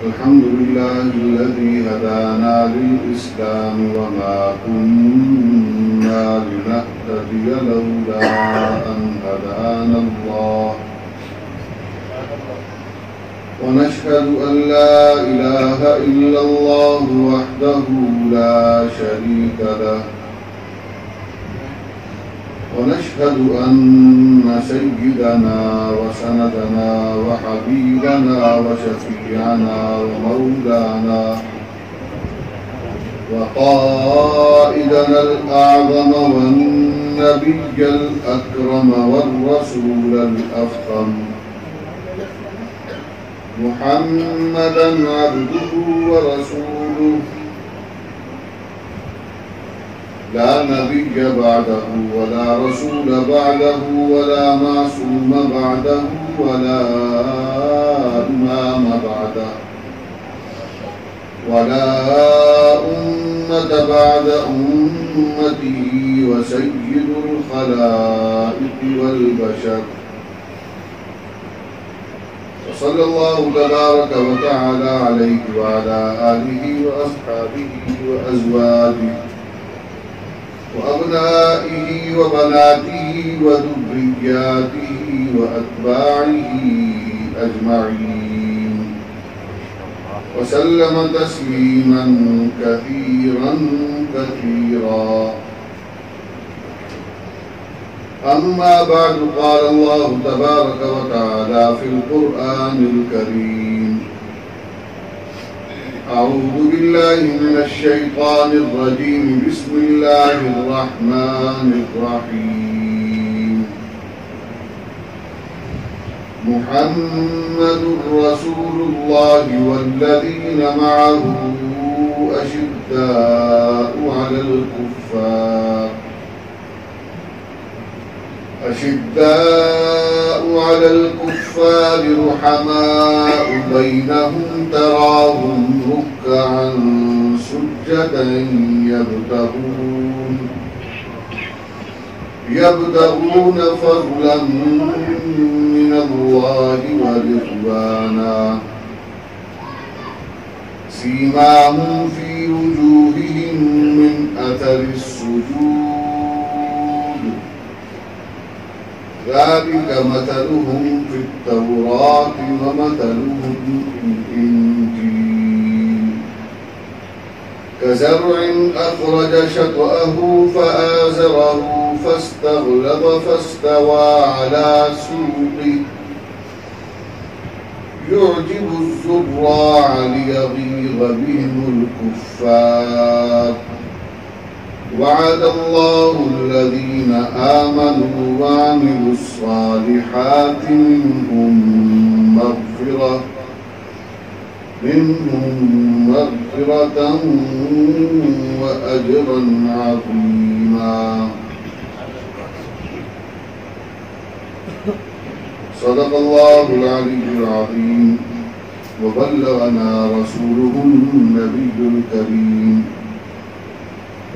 الحمد لله الذي هدانا للإسلام وما كنا لنهتدي لولا أن هدانا الله ونشهد أن لا إله إلا الله وحده لا شريك له ونشهد أن سيدنا وسندنا وحبيبنا وشفيعنا ومولانا وقائدنا الأعظم والنبي الأكرم والرسول الأفخم محمدا عبده ورسوله لا نبي بعده ولا رسول بعده ولا معصوم بعده ولا إمام بعده ولا أمة بعد أمته وسيد الخلائق والبشر وصلى الله تبارك وتعالى عليه وعلى آله وأصحابه وأزواجه وأبنائه وبناته وذرياته وأتباعه أجمعين وسلم تسليما كثيرا كثيرا. أما بعد قال الله تبارك وتعالى في القرآن الكريم أعوذ بالله من الشيطان الرجيم بسم الله الرحمن الرحيم محمد رسول الله والذين معه أشداء على الكفار رحماء بينهم تراهم ركعا سجدا يبتغون فضلا من الله ورضوانا سيماهم في وجوههم من أثر السجود ذلك مثلهم في التوراة ومثلهم في الإنجيل كزرع أخرج شطأه فآزره فاستغلظ فاستوى على سوقه يعجب الزراع ليغيظ بهم الكفار وعد الله الذين آمنوا وعملوا الصالحات منهم مغفرة وأجرا عظيما. صدق الله العلي العظيم وبلغنا رسوله النبي الكريم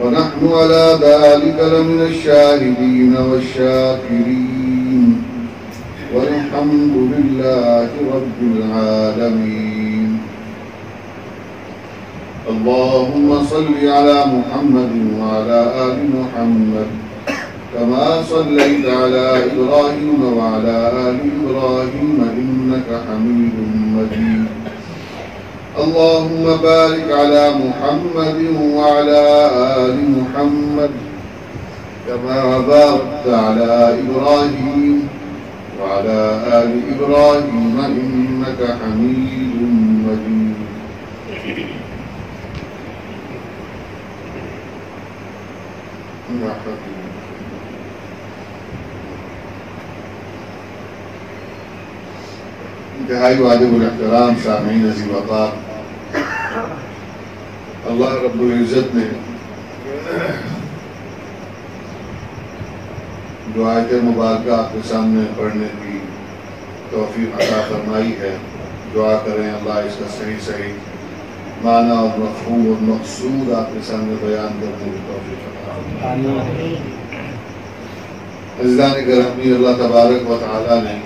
ونحن على ذلك لمن الشاهدين والشاكرين والحمد لله رب العالمين. اللهم صل على محمد وعلى آل محمد كما صليت على إبراهيم وعلى آل إبراهيم إنك حميد مجيد. اللهم بارك على محمد وعلى آل محمد كما باركت على إبراهيم وعلى آل إبراهيم إنك حميد مجيد. انتہائی واجب الاحترام سامعین عزیز وقار، اللہ رب العزت نے جو آیت مبارکہ آپ کے سامنے پڑھنے کی توفیق عطا فرمائی ہے. دعا کریں اللہ اس کا صحیح معنی اور مفہوم اور مقصود آپ کے سامنے بیان کرنے کی توفیق عطا فرمائے. عزیزان گرامی، اللہ تبارک و تعالی نے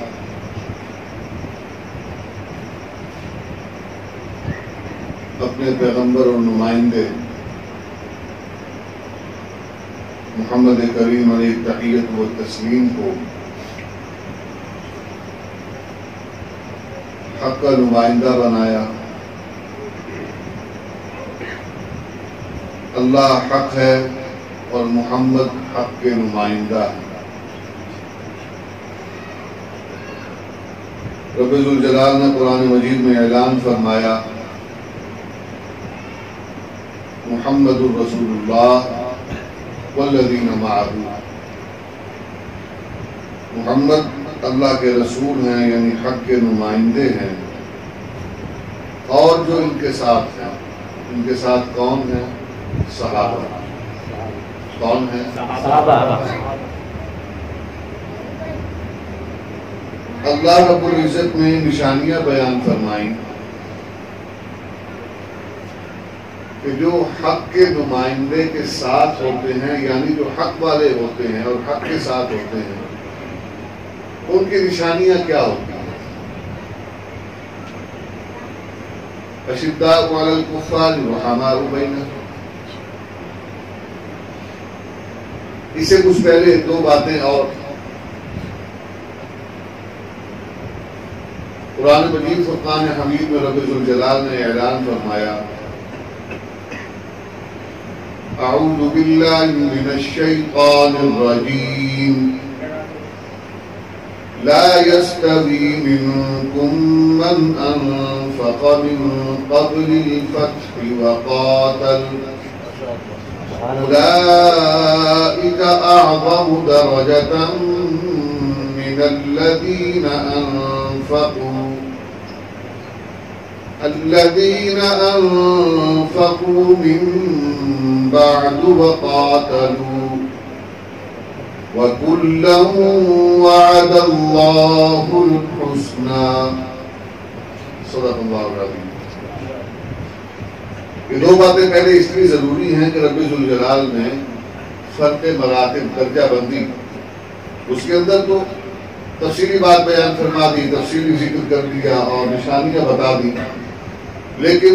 اپنے پیغمبر اور نمائندے محمد کریم علیہ تحیت و تسلیم کو حق کا نمائندہ بنایا۔ اللہ حق ہے اور محمد حق کے نمائندہ ہے۔ رب ذوالجلال نے قرآن مجید میں اعلان فرمایا، محمد الرسول اللہ والذین معہ، محمد اللہ کے رسول ہیں یعنی حق کے نمائندے ہیں، اور جو ان کے ساتھ ہیں۔ ان کے ساتھ کون ہیں؟ صحابہ۔ کون ہیں؟ صحابہ۔ اللہ رب العزت نے نشانیاں بیان فرمائیں کہ جو حق کے نمائندے کے ساتھ ہوتے ہیں، یعنی جو حق والے ہوتے ہیں اور حق کے ساتھ ہوتے ہیں، ان کی نشانیاں کیا ہوتی ہیں؟ اشداء علی الکفار رحماء بینہم۔ اس سے کچھ پہلے دو باتیں اور۔ قرآن مجید فرقان حمید میں رب ذوالجلال نے اعلان فرمایا، اعوذ باللہ من الشیطان الرجیم، لا يستوی منکم من انفق من قبل الفتح وقاتل اولئک اعظم درجة من الذین انفقوا من بعد وقاتلوا وكلا وعد اللہ الحسنى۔ صدق اللہ العظیم۔ یہ دو باتیں پہلے اس لیے ضروری ہیں کہ رب ذوالجلال نے فرق مراتب درجہ بندی، اس کے اندر تو تفصیلی بات بیان فرما دی، تفصیلی ذکر کر دیا اور نشانیاں بتا دی، لیکن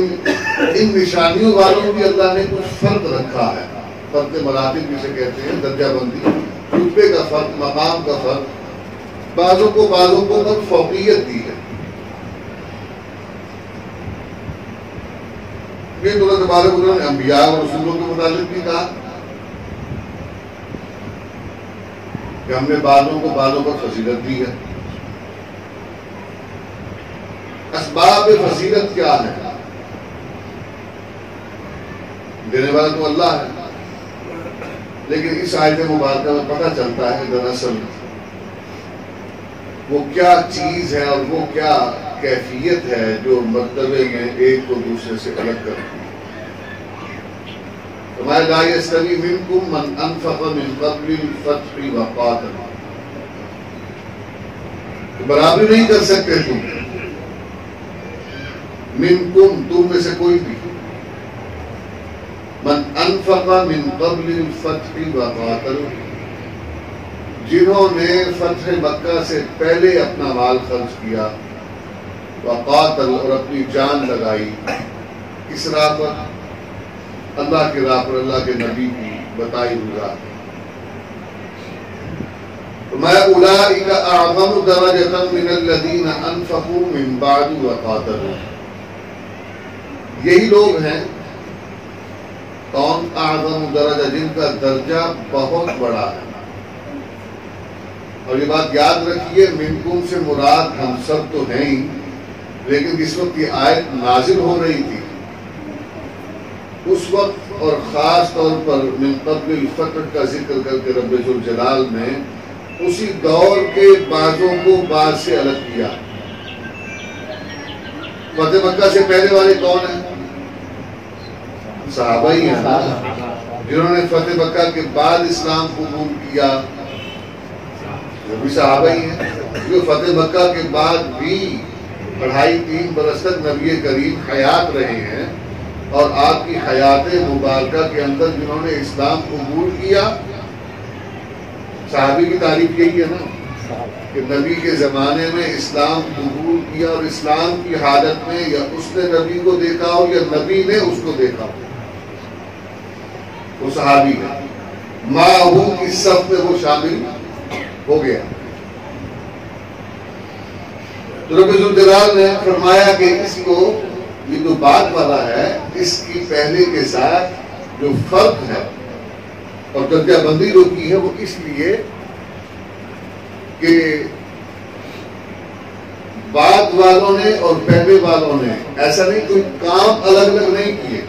ان نشانیوں والوں بھی اللہ نے کچھ فرق رکھا ہے۔ فرق مراتب جسے کہتے ہیں، درجہ بندی، رتبے کا فرق، مقام کا فرق، بعضوں کو پر فوقیت دی ہے۔ یہ تو اللہ تبارک و تعالیٰ نے انبیاء اور رسولوں کے متعلق بھی کہا کہ ہم نے بعضوں کو بعضوں پر فضیلت دی ہے۔ اسباب فضیلت کیا ہے؟ دینے والا تو اللہ ہے، لیکن اس آیت مبارکہ میں پتہ چلتا ہے کہ دراصل وہ کیا چیز ہے اور وہ کیا کیفیت ہے جو مرتبے میں ایک کو دوسرے سے الگ کرتی ہے۔ فرمایا لا یستوی منکم من انفق من قبل الفتح وقاتل، برابری نہیں کر سکتے تم، منکم تم میں سے کوئی بھی، من انفق من قبل الفتح وقاتل، جنہوں نے فتح مکہ سے پہلے اپنا مال خرچ کیا، وقاتل اور اپنی جان لگائی، کس راہ پر؟ اللہ کی راہ پر، اللہ کے نبی کی بتائی ہوئی راہ پر۔ فرمایا اولئک اعظم درجۃ من الذین انفقوا من بعد وقاتلوا، یہی لوگ ہیں کون؟ اعظم درجہ، جن کا درجہ بہت بڑا ہے۔ اور یہ بات یاد رکھیے، منکم سے مراد ہم سب تو ہیں ہی، لیکن جس وقت یہ آیت نازل ہو رہی تھی اس وقت اور خاص طور پر من قبل الفتح کا ذکر کر کے رب ذوالجلال نے اسی دور کے بعضوں کو بعض سے الگ کیا۔ فتح مکہ سے پہلے والے کون ہیں؟ صحابہ ہی ہیں نا، جنہوں نے فتح مکہ کے بعد اسلام قبول کیا، وہ بھی صحابہ ہی ہیں۔ جو فتح مکہ کے بعد بھی 2.5-3 برس تک نبی کریم حیات رہے ہیں، اور آپ کی حیات مبارکہ کے اندر جنہوں نے اسلام قبول کیا، صحابی کی تعریف یہی ہے نا، کہ نبی کے زمانے میں اسلام قبول کیا اور اسلام کی حالت میں یا اس نے نبی کو دیکھا ہو یا نبی نے اس کو دیکھا ہو. وہ صحابی ہے، معہو کی صف میں وہ شامل ہو گیا. تو رب ذوالجلال نے فرمایا کہ اس کو یہ جو بات والا ہے اس کی پہلے کے ساتھ جو فرق ہے اور درجہ بندی جو کی ہے وہ اس لیے کہ بعد والوں نے اور پہلے والوں نے ایسا نہیں کوئی کام الگ الگ نہیں کیے،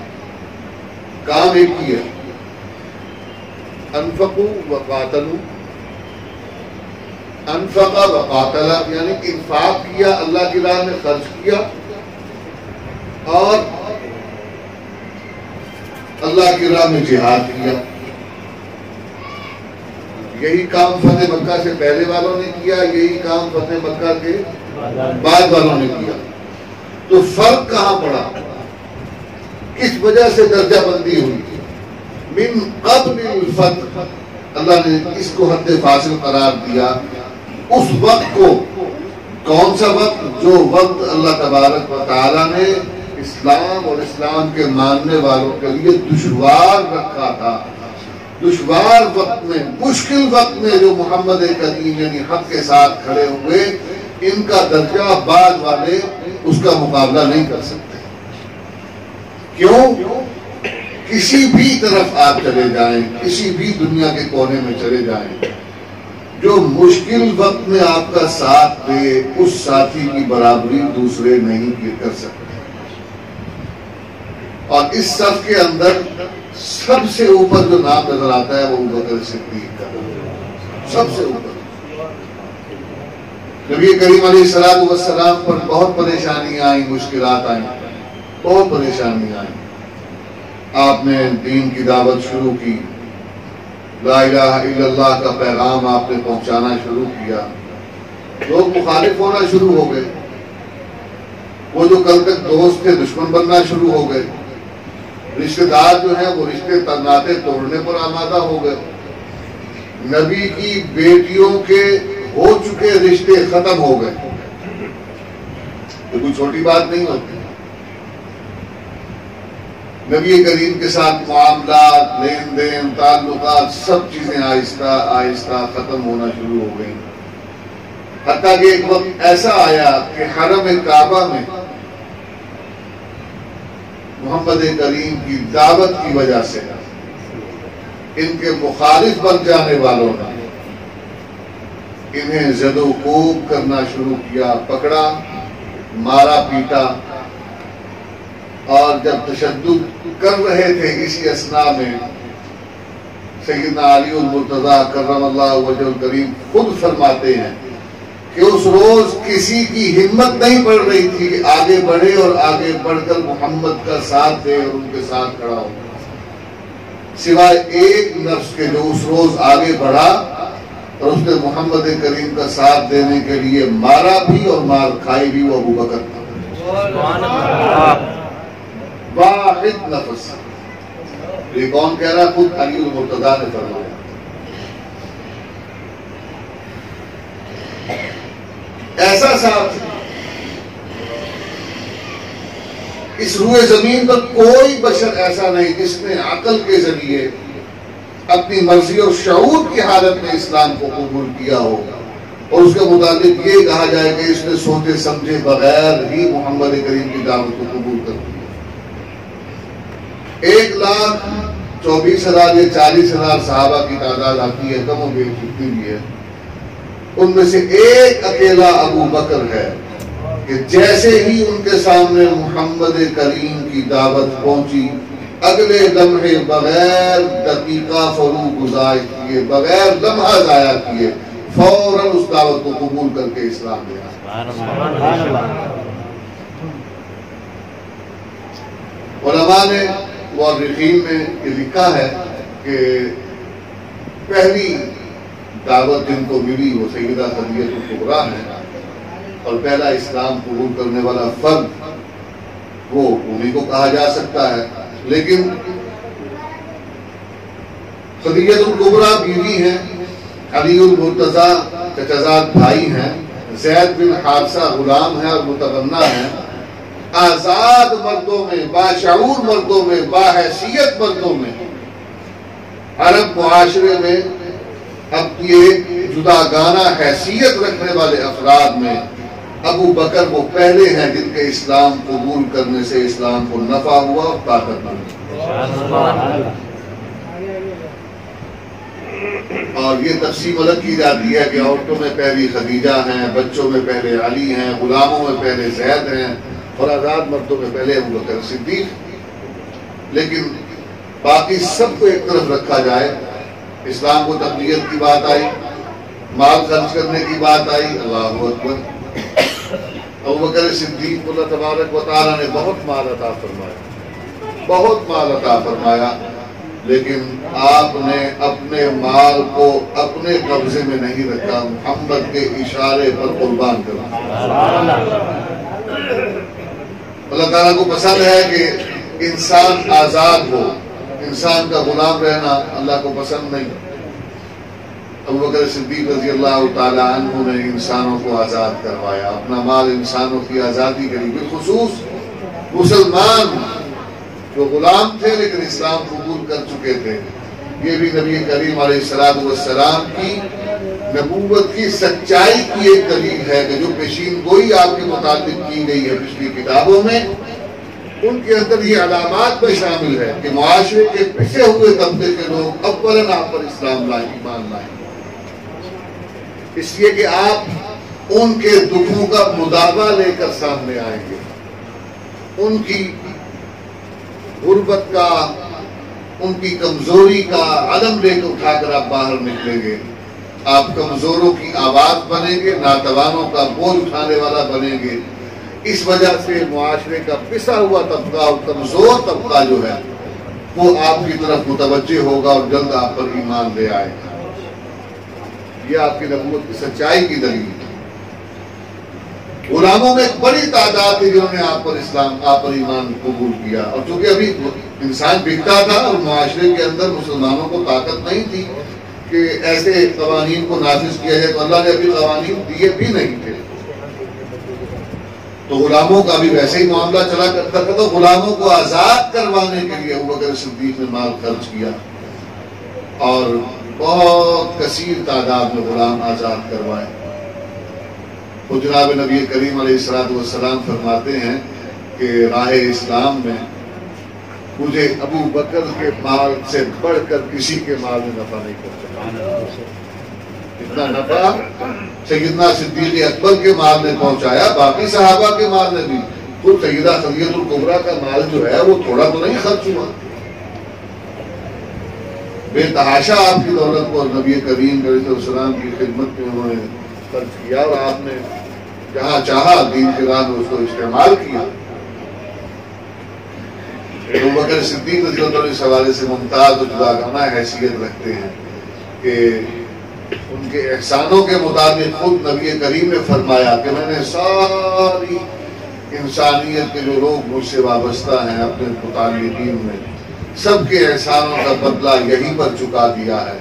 کام ایک کیا. انفقوا وقاتلوا، انفقا وقاتلا یعنی انفاق کیا، اللہ کی راہ میں خرچ کیا اور اللہ کی راہ میں جہاد کیا. یہی کام فتح مکہ سے پہلے والوں نے کیا، یہی کام فتح مکہ کے بعد والوں نے کیا. تو فرق کہاں پڑا، کس وجہ سے درجہ بندی ہوئی؟ من قبل الفتح، اللہ نے اس کو حد فاصل قرار دیا. اس وقت کو، کون سا وقت؟ جو وقت اللہ تبارک و تعالیٰ نے اسلام اور اسلام کے ماننے والوں کے لیے دشوار رکھا تھا. دشوار وقت میں، مشکل وقت میں جو محمد کریم یعنی حق کے ساتھ کھڑے ہوئے، ان کا درجہ بعد والے اس کا مقابلہ نہیں کر سکتے. کیوں؟ کسی بھی طرف آپ چلے جائیں، کسی بھی دنیا کے کونے میں چلے جائیں، جو مشکل وقت میں آپ کا ساتھ دے اس ساتھی کی برابری دوسرے نہیں کر سکتے. اور اس صف کے اندر سب سے اوپر جو نام نظر آتا ہے وہ ابوبکر صدیق کا، سب سے اوپر. نبی کریم علیہ الصلوۃ والسلام پر بہت پریشانیاں آئیں، مشکلات آئیں، بہت پریشانیاں آئیں. آپ نے دین کی دعوت شروع کی، لا الہ الا اللہ کا پیغام آپ نے پہنچانا شروع کیا. لوگ مخالف ہونا شروع ہو گئے، وہ جو کل تک دوست تھے دشمن بننا شروع ہو گئے. رشتہ دار جو ہیں وہ رشتے ناطے توڑنے پر آمادہ ہو گئے. نبی کی بیٹیوں کے ہو چکے رشتے ختم ہو گئے. یہ کوئی چھوٹی بات نہیں ہوتی. نبی کریم کے ساتھ معاملات، لین دین، تعلقات، سب چیزیں آہستہ آہستہ ختم ہونا شروع ہو گئیں. حتیٰ کہ ایک وقت ایسا آیا کہ حرم کعبہ میں محمد کریم کی دعوت کی وجہ سے ان کے مخالف بن جانے والوں نے انہیں زد و کوب کرنا شروع کیا، پکڑا، مارا، پیٹا. اور جب تشدد کر رہے تھے اسی اثناء میں سیدنا علی المرتضیٰ کرم اللہ وجہ الکریم خود فرماتے ہیں کہ اس روز کسی کی ہمت نہیں پڑ رہی تھی کہ آگے بڑھے اور آگے بڑھ کر محمد کا ساتھ دے اور ان کے ساتھ کھڑا ہو، سوائے ایک نفس کے جو اس روز آگے بڑھا اور اس نے محمد کریم کا ساتھ دینے کے لیے مارا بھی اور مار کھائی بھی، وہ ابوبکر تھا. واحد نفس. یہ کون کہہ رہا؟ خود علی المرتضیٰ نے فرمایا. ایسا ساتھ اس روئے زمین پر کوئی بشر ایسا نہیں جس نے عقل کے ذریعے اپنی مرضی اور شعور کی حالت میں اسلام کو قبول کیا ہو اور اس کے متعلق یہ کہا جائے کہ اس نے سوچے سمجھے بغیر ہی محمد کریم کی دعوت کو قبول کر دیا. 1,24,000 یا 40,000 صحابہ کی تعداد آتی ہے، کم و بیش جتنی بھی ہے. ان میں سے ایک اکیلا ابو بکر ہے کہ جیسے ہی ان کے سامنے محمد کریم کی دعوت پہنچی، اگلے لمحے بغیر دقیقہ فروغ گزار کیے، بغیر لمحہ ضائع کیے، فوراً اس دعوت کو قبول کر کے اسلام لے آیا. علماء نے مورخین میں یہ لکھا ہے کہ پہلی دعوت جن کو ملی وہ سیدہ خدیجہ الکبریٰ ہے اور پہلا اسلام قبول کرنے والا فرد وہ انہیں کو کہا جا سکتا ہے. لیکن خدیجہ الکبریٰ بیوی ہیں، علی المرتضیٰ چچازاد بھائی ہیں، زید بن حارثہ غلام ہے اور متبنہ ہے، آزاد مردوں میں، باشعور مردوں میں، باحیثیت مردوں میں، عرب معاشرے میں اب یہ جداگانہ حیثیت رکھنے والے افراد میں ابو بکر وہ پہلے ہیں جن کے اسلام قبول کرنے سے اسلام کو نفع ہوا اور طاقت بنی۔ اور یہ تقسیم الگ کی جاتی ہے کہ عورتوں میں پہلی خدیجہ ہیں، بچوں میں پہلے علی ہیں، غلاموں میں پہلے زید ہیں، اور آزاد مردوں میں پہلے ابو بکر صدیق۔ لیکن باقی سب کو ایک طرف رکھا جائے، اسلام کو تقویت کی بات آئی، مال خرچ کرنے کی بات آئی، اللہ اکبر، ابو بکر صدیق کو اللہ تبارک و تعالیٰ نے بہت مال عطا فرمایا، بہت مال عطا فرمایا، لیکن آپ نے اپنے مال کو اپنے قبضے میں نہیں رکھا، محمد کے اشارے پر قربان کرا۔ اللہ تعالیٰ کو پسند ہے کہ انسان آزاد ہو، انسان کا غلام رہنا اللہ کو پسند نہیں۔ ابو بکر صدیق رضی اللہ تعالی عنہ نے انسانوں کو آزاد کروایا، اپنا مال انسانوں کی آزادی کری، بالخصوص مسلمان جو غلام تھے لیکن اسلام قبول کر چکے تھے۔ یہ بھی نبی کریم علیہ السلام کی نبوت کی سچائی کی ایک دلیل ہے کہ جو پیشین گوئی آپ کے متعلق کی گئی ہے پچھلی کتابوں میں، ان کے اندر یہ علامات میں شامل ہے کہ معاشرے کے پچھے ہوئے طبقے کے لوگ اولاً آپ پر اسلام لائیں، ایمان لائیں، اس لیے کہ آپ ان کے دکھوں کا مداوع لے کر سامنے آئیں گے، ان کی غربت کا، ان کی کمزوری کا علم لے کر اٹھا کر آپ باہر نکلیں گے، آپ کمزوروں کی آواز بنیں گے، ناتوانوں کا بوجھ اٹھانے والا بنیں گے۔ اس وجہ سے معاشرے کا پسا ہوا طبقہ اور کمزور طبقہ جو ہے وہ آپ کی طرف متوجہ ہوگا اور جلد آپ پر ایمان لے آئے گا۔ یہ آپ کی نبوت کی سچائی کی دلیل ہے۔ غلاموں میں ایک بڑی تعداد تھی جنہوں نے آپ پر ایمان قبول کیا، اور چونکہ ابھی انسان بکتا تھا اور معاشرے کے اندر مسلمانوں کو طاقت نہیں تھی کہ ایسے قوانین کو نافذ کیا جائے، تو اللہ نے ابھی قوانین دیے بھی نہیں تھے، تو غلاموں کا بھی ویسے ہی معاملہ چلا کرتا تھا، تو غلاموں کو آزاد کروانے کے لیے ابو بکر صدیق نے مال خرچ کیا اور بہت کثیر تعداد میں غلام آزاد کروائے۔ تو جناب نبی کریم علیہ السلام فرماتے ہیں کہ راہ اسلام میں مجھے ابو بکر کے مال سے بڑھ کر کسی کے مال میں نفع نہیں پہنچا، اتنا نفع سیدنا صدیق اکبر کے مال نے پہنچایا، باقی صحابہ کے مال نے بھی۔ تو سیدہ خدیجہ الکبریٰ کا مال جو ہے وہ تھوڑا تو نہیں خرچ ہوا، بے تحاشا آپ کی دولت کو نبی کریم علیہ السلام کی خدمت میں انہوں نے خرچ کیا، اور آپ نے جہاں چاہا دین کے راہ میں اس کو استعمال کیا۔ ابو بکر صدیق رضی اللہ عنہ اس حوالے سے ممتاز و جداگانہ حیثیت رکھتے ہیں کہ ان کے احسانوں کے مطابق خود نبی کریم نے فرمایا کہ میں نے ساری انسانیت کے جو لوگ مجھ سے وابستہ ہیں اپنے متعلقین میں، سب کے احسانوں کا بدلہ یہیں پر چکا دیا ہے،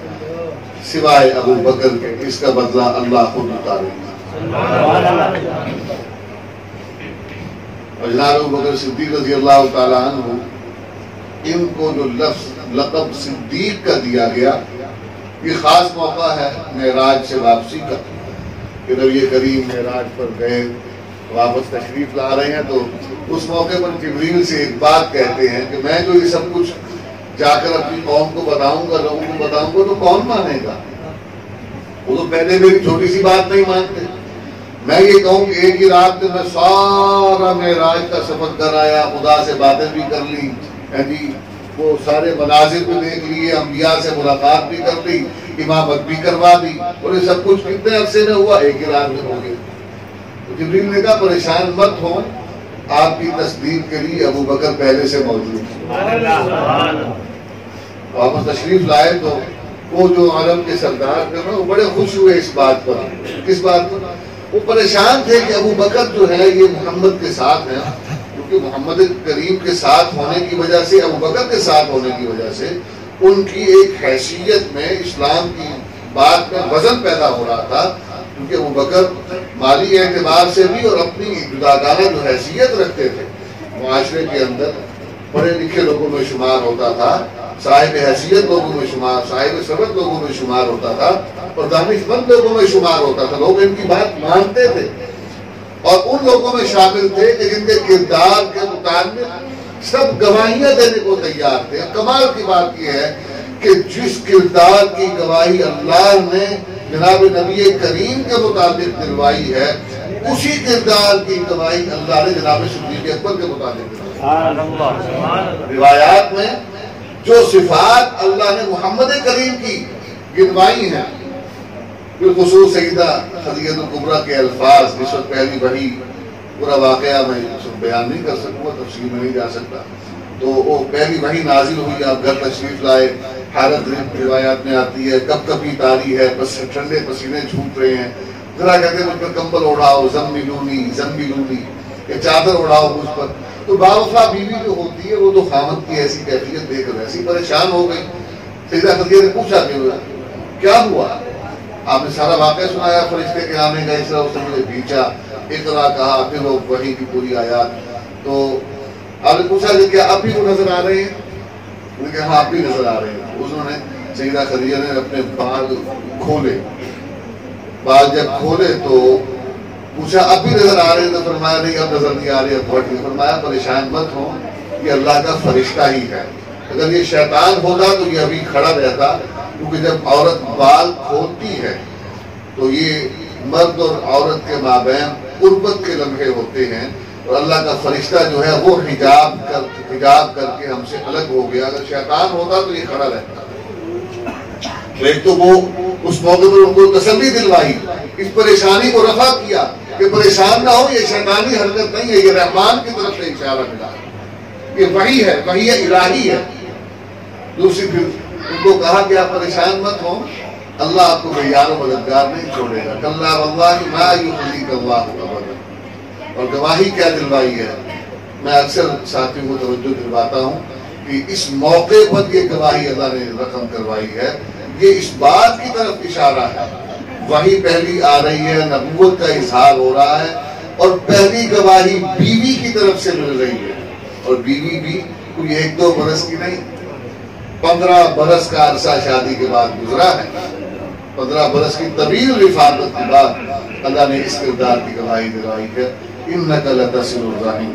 سوائے ابو بکر کے، اس کا بدلہ اللہ خود اتارے گا۔ اور جناب ابو بکر صدیق رضی اللہ تعالیٰ عنہ، ان کو جو لقب صدیق کا دیا گیا، یہ خاص موقع ہے معراج سے واپسی کا، کہ نبی کریم معراج پر گئے، واپس تشریف لا رہے ہیں، تو اس موقع پر جبریل سے ایک بات کہتے ہیں کہ میں جو یہ سب کچھ جا کر اپنی قوم کو بتاؤں گا، لوگوں کو بتاؤں گا، تو کون مانے گا؟ وہ تو پہلے میری چھوٹی سی بات نہیں مانتے۔ میں یہ کہوں کہ ایک ہی رات میں سارا معراج کا سفر کر آیا، خدا سے باتیں بھی کر لی، جی وہ سارے مناظر بھی دیکھ لیے، انبیاء سے ملاقات بھی کر لی، امامت بھی کروا دی، اور یہ سب کچھ کتنے عرصے میں ہوا؟ ایک ہی رات میں ہو گیا۔ تو جبریل نے کہا پریشان مت ہو، آپ کی تصدیق کے لیے ابو بکر پہلے سے موجود ہے۔ واپس تشریف لائے تو وہ جو عالم کے سردار تھے وہ بڑے خوش ہوئے اس بات پر۔ کس بات پر؟ وہ پریشان تھے کہ ابو بکر جو ہے یہ محمد کے ساتھ ہیں، کیونکہ محمد کریم کے ساتھ ہونے کی وجہ سے، ابو بکر کے ساتھ ہونے کی وجہ سے ان کی ایک حیثیت میں، اسلام کی بات میں وزن پیدا ہو رہا تھا، کیونکہ ابو بکر مالی اعتبار سے بھی اور اپنی جداگانہ جو حیثیت رکھتے تھے، معاشرے کے اندر پڑھے لکھے لوگوں میں شمار ہوتا تھا، صاحب حیثیت لوگوں میں شمار، صاحب سبق لوگوں میں شمار ہوتا تھا، اور دانش مند لوگوں میں شمار ہوتا تھا. لوگ ان کی بات مانتے تھے اور ان لوگوں میں شامل تھے کہ جن کے کردار کے متعلق سب گواہیاں دینے کو تیار تھے. کمال کی بات یہ ہے کہ جس کردار کی گواہی اللہ نے جناب نبی کریم کے متعلق دلوائی ہے، اسی کردار کی گواہی اللہ نے جناب صدیق اکبر کے متعلق دلوائی. روایات میں جو صفات اللہ نے محمد کریم کی گنوائی ہیں، بالخصوص سیدہ خدیجہ الکبریٰ کے الفاظ، جس وقت پہلی وحی پورا واقعہ میں بیان نہیں کر سکوں، تفصیل میں نہیں جا سکتا، تو وہ پہلی وحی نازل ہوئی، آپ گھر تشریف لائے، حالت روایات میں آتی ہے کب کبھی تاری ہے، بس ٹھنڈے پسینے چھوٹ رہے ہیں، ذرا کہتے ہیں مجھ پر کمبل اڑاؤ، زمبلونی کہ چادر اڑاؤ مجھ پر. تو باوفا بیوی جو ہوتی ہے وہ تو خامد کی ایسی کیفیت دیکھ کر ایسی پریشان ہو گئی. سیدہ خدیجہ نے پوچھا کہ کیا ہوا؟ آپ نے سارا واقعہ سنایا، فرشتے کے آنے کا، اس طرح اس نے مجھے بھیجا، اقرا کہا، پھر وہ وحی کی پوری آیات. تو آپ نے پوچھا کہ کیا اب بھی وہ نظر آ رہے ہیں؟ انہوں نے کہا ہاں اب بھی نظر آ رہے ہیں. انہوں نے سیدہ خدیجہ نے اپنے بال کھولے، بال جب کھولے تو پوچھا اب بھی نظر آ رہے ہیں؟ تو فرمایا نہیں اب نظر نہیں آ رہے، اب بڑھ گئی. فرمایا پریشان مت ہو، یہ اللہ کا فرشتہ ہی ہے. اگر یہ شیطان ہوتا تو یہ ابھی کھڑا رہتا، کیونکہ جب عورت بال کھولتی ہے تو یہ مرد اور عورت کے مابین قربت کے لمحے ہوتے ہیں، اور اللہ کا فرشتہ جو ہے وہ حجاب کر کے ہم سے الگ ہو گیا. اگر شیطان ہوتا تو یہ کھڑا رہتا. ایک تو وہ اس موقع پر ان کو تسلی دلوائی، اس پریشانی کو رفع کیا کہ پریشان نہ ہو، یہ شیطانی حرکت نہیں ہے، یہ رحمان کی طرف سے اشارہ ملا، یہ وحی ہے، وحی الہی ہے. دوسری پھر ان کو کہا کہ آپ پریشان مت ہوں، اللہ آپ کو یار و مددگار نہیں چھوڑے گا. کلا واللہ ما یخزیک اللہ ابدا. اور گواہی کیا دلوائی ہے؟ میں اکثر ساتھیوں کو توجہ دلواتا ہوں کہ اس موقع پر یہ گواہی اللہ نے رقم کروائی ہے، یہ اس بات کی طرف اشارہ ہے، وحی پہلی آ رہی ہے، نبوت کا اظہار ہو رہا ہے، اور پہلی گواہی بیوی کی طرف سے مل رہی ہے. اور بیوی بھی کوئی 1-2 برس کی نہیں، 15 برس کا عرصہ شادی کے بعد گزرا ہے. 15 برس کی طویل رفاقت کے بعد اللہ نے اس کردار کی گواہی دلوائی ہے. انک لتصل الرحم.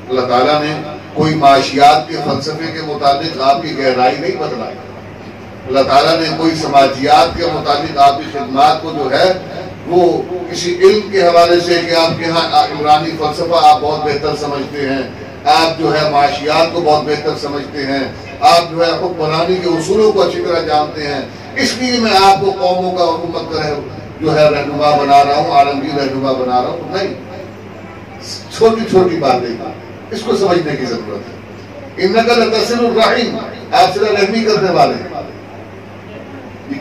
اللہ تعالیٰ نے کوئی معاشیات کے فلسفے کے مطابق آپ کی گہرائی نہیں بتلائی. اللہ تعالیٰ نے کوئی سماجیات کے مطابق آپ کی خدمات کو جو ہے وہ کسی علم کے حوالے سے کہ آپ کے ہاں عمرانی فلسفہ آپ بہت بہتر سمجھتے ہیں، آپ جو ہے معاشیات کو بہت بہتر سمجھتے ہیں، آپ جو ہے حکمرانی کے اصولوں کو اچھی طرح جانتے ہیں، اس لیے میں آپ کو قوموں کا حکومت کا جو ہے رہنما بنا رہا ہوں، عالمگیر رہنما بنا رہا ہوں. نہیں، چھوٹی چھوٹی باتیں اس کو سمجھنے کی ضرورت ہے. انک لتصل الرحم، آپ صلہ رحمی کرنے والے ہیں.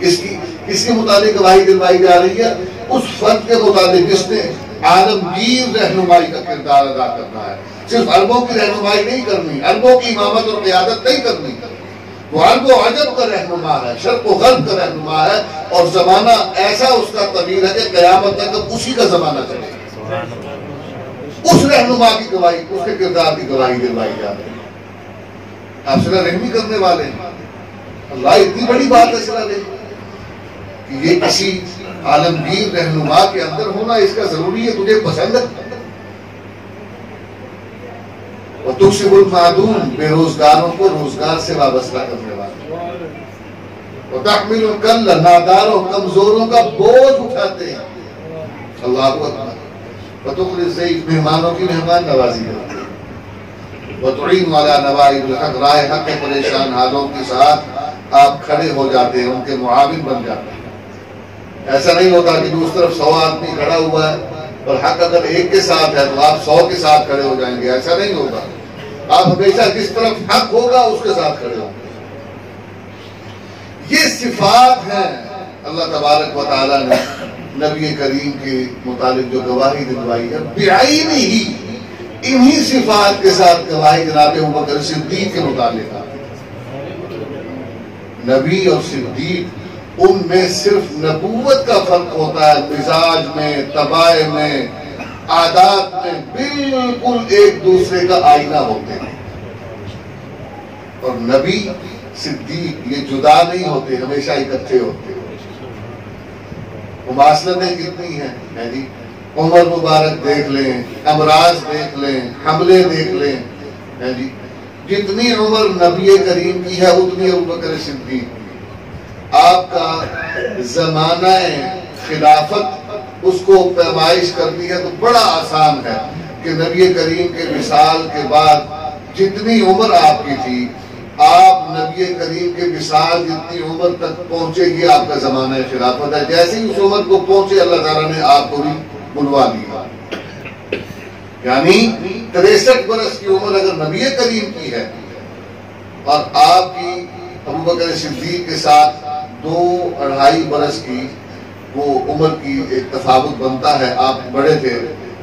کس کے متعلق گواہی دلوائی جا رہی ہے؟ اس فرد کے متعلق جس نے عالمگیر رہنمائی کا کردار ادا کرنا ہے. صرف عربوں کی رہنمائی نہیں کرنی، عربوں کی امامت اور قیادت نہیں کرنی، وہ عرب و عجم کا رہنما ہے، شرق و غرب کا رہنما ہے، اور زمانہ ایسا اس کا طویل ہے کہ قیامت تک اسی کا زمانہ چلے گا. اس رہنما کی گواہی، اس کے کردار کی گواہی دلوائی جا رہی ہے. آپ صلہ رحمی کرنے والے ہیں. اللہ اتنی بڑی بات ہے صلہ رحمی کہ یہ کسی عالمگیر رہنما کے اندر ہونا اس کا ضروری ہے. تجھے پسند ہے وَتُكْسِبُ الْمَعْدُومَ، بے روزگاروں کو روزگار سے وابستہ کرنے والے. وَتَحْمِلُ الْكَلَّ، ناداروں کمزوروں کا بوجھ اٹھاتے ہیں. اللہ اکبر. وَتُقْرِي الضَّيْفَ، مہمانوں کی مہمان نوازی کرتے ہیں. وَتُعِينُ عَلَى نَوَائِبِ الْحَقِّ، راہ حق کے پریشان حالوں کے ساتھ آپ کھڑے ہو جاتے ہیں، ان کے معاون بن جاتے ہیں. ایسا نہیں ہوتا کہ دوسری طرف 100 آدمی کھڑا ہوا ہے اور حق اگر ایک کے ساتھ ہے تو آپ 100 کے ساتھ کھڑے ہو جائیں گے. ایسا نہیں ہوگا. آپ ہمیشہ جس طرف حق ہوگا اس کے ساتھ کھڑے ہوں گے. یہ صفات ہیں اللہ تبارک و تعالیٰ نے نبی کریم کے متعلق جو گواہی دلوائی ہے. بعینہ ہی انہی صفات کے ساتھ گواہی جناب ابوبکر صدیق کے متعلق. نبی اور صدیق ان میں صرف نبوت کا فرق ہوتا ہے، مزاج میں، طباع میں، عادات میں بالکل ایک دوسرے کا آئینہ ہوتے ہیں۔ اور نبی صدیق یہ جدا نہیں ہوتے، ہمیشہ اکٹھے ہوتے ہیں۔ مماثلتیں کتنی ہیں جی، عمر مبارک دیکھ لیں، امراض دیکھ لیں، حملے دیکھ لیں جی، جتنی عمر نبی کریم کی ہے اتنی ابوبکر صدیق۔ آپ کا زمانہ خلافت اس کو پیمائش کرتی ہے تو بڑا آسان ہے کہ نبی کریم کے وصال کے بعد جتنی عمر آپ کی تھی، آپ نبی کریم کے وصال جتنی عمر تک پہنچے، یہ آپ کا زمانہ خلافت ہے۔ جیسے ہی اس عمر کو پہنچے اللہ تعالیٰ نے آپ کو بھی بلوا دیا، یعنی 63 برس کی عمر اگر نبی کریم کی ہے اور آپ کی ابوبکر صدیق کے ساتھ 2-2.5 برس کی وہ عمر کی ایک تفاوت بنتا ہے، آپ بڑے تھے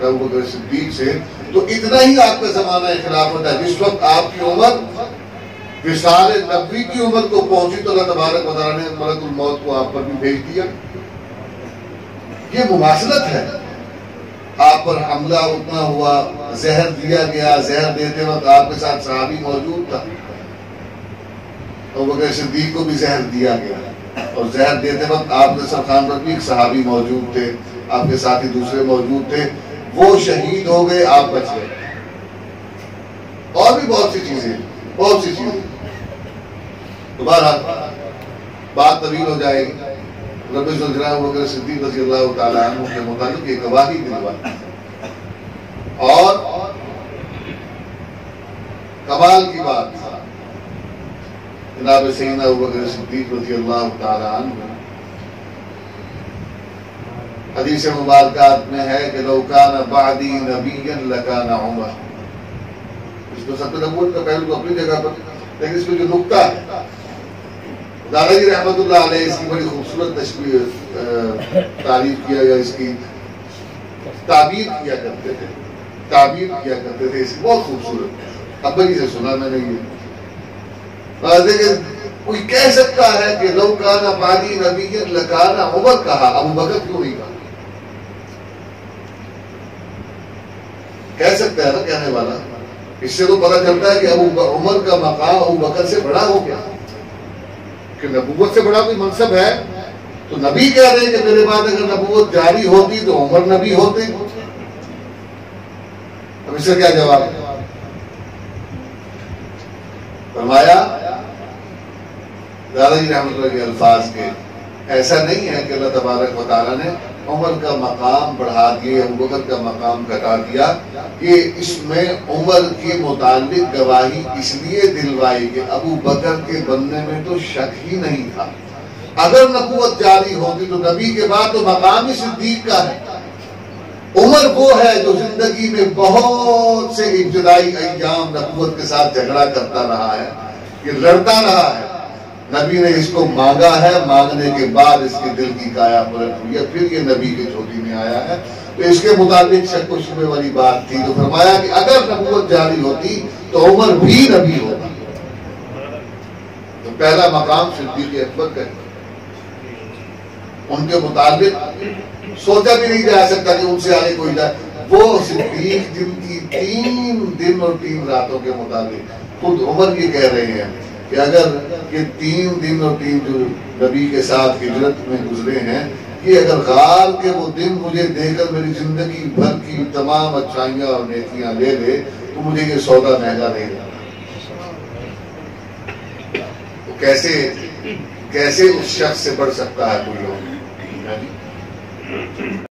ابوبکر صدیق سے، تو اتنا ہی آپ کا زمانہ خلافت ہے۔ جس وقت آپ کی عمر وصال نبوی کی عمر کو پہنچی تو اللہ تبارک و تعالیٰ نے ملک الموت کو آپ پر بھی بھیج دیا۔ یہ مماثلت ہے۔ آپ پر حملہ اتنا ہوا، زہر دیا گیا، زہر دیتے وقت آپ کے ساتھ صحابی موجود تھا، ابوبکر صدیق کو بھی زہر دیا گیا، اور زہر دیتے وقت آپ کے سرخان پر بھی ایک صحابی موجود تھے، آپ کے ساتھی دوسرے موجود تھے، وہ شہید ہو گئے، آپ بچ گئے۔ اور بھی بہت سی چیزیں دوبارہ بات طویل ہو جائے گی۔ رب ذوالجلالہ ابوبکر صدیق رضی اللہ تعالیٰ عنہ کے متعلق ایک گواہی دلوائی، اور کمال کی بات جناب سیدنا ابوبکر صدیق رضی اللہ تعالیٰ عنہ حدیث مبارکات میں ہے کہ لو کان بعدی نبیا لکان عمر۔ اس کو سب نبوت کا پہلو تو اپنی جگہ پر، لیکن اس میں جو نکتہ ہے، دادا جی رحمت اللہ علیہ اس کی بڑی خوبصورت تشبیہ تعریف کیا گیا، اس کی تعبیر کیا کرتے تھے اس کی بہت خوبصورت۔ ابا جی سے سنا میں نے یہ دیکھیں، کوئی کہہ سکتا ہے کہ لو کان بعدی نبیا لکان عمر، کہا ابو بکر کیوں نہیں کہا؟ کہہ سکتا ہے نا کہنے والا، اس سے تو پتہ چلتا ہے کہ عمر کا مقام ابو بکر سے بڑا ہو گیا، کہ نبوت سے بڑا کوئی منصب ہے تو نبی کہہ رہے ہیں کہ میرے بعد اگر نبوت جاری ہوتی تو عمر نبی ہوتے۔ اب اس سے کیا جواب ہے؟ فرمایا دادا جی رحمۃ اللہ کے الفاظ کے، ایسا نہیں ہے کہ اللہ تبارک و تعالیٰ نے عمر کا مقام بڑھا دیا، ابو بکر کا مقام گھٹا دیا۔ یہ اس میں عمر کے متعلق گواہی اس لیے دلوائی کہ ابو بکر کے بننے میں تو شک ہی نہیں تھا۔ اگر نبوت جاری ہوتی تو نبی کے بعد تو مقام ہی صدیق کا ہے۔ عمر وہ ہے جو زندگی میں بہت سے ابتدائی ایام نبوت کے ساتھ جھگڑا کرتا رہا ہے، یہ لڑتا رہا ہے۔ نبی نے اس کو مانگا ہے، مانگنے کے بعد اس کے دل کی کایا پلٹ ہوئی ہے، پھر یہ نبی کی جھولی میں آیا ہے۔ تو اس کے مطابق شک و شبہ والی بات تھی، تو فرمایا کہ اگر نبوت جاری ہوتی تو عمر بھی نبی ہوتا۔ تو پہلا مقام صدیق اکبر کا، ان کے مطابق سوچا بھی نہیں جا سکتا کہ ان سے آگے کوئی جائے۔ وہ صدیق جن کی 3 دن اور 3 راتوں کے مطابق خود عمر یہ کہہ رہے ہیں کہ اگر یہ 3 دن اور 3 جو نبی کے ساتھ ہجرت میں گزرے ہیں، یہ اگر غار کے وہ دن مجھے دے کر میری زندگی بھر کی تمام اچھائیاں اور نیکیاں لے لے تو مجھے یہ سودا مہنگا نہیں لگا۔ تو کیسے اس شخص سے بڑھ سکتا ہے کوئی اور؟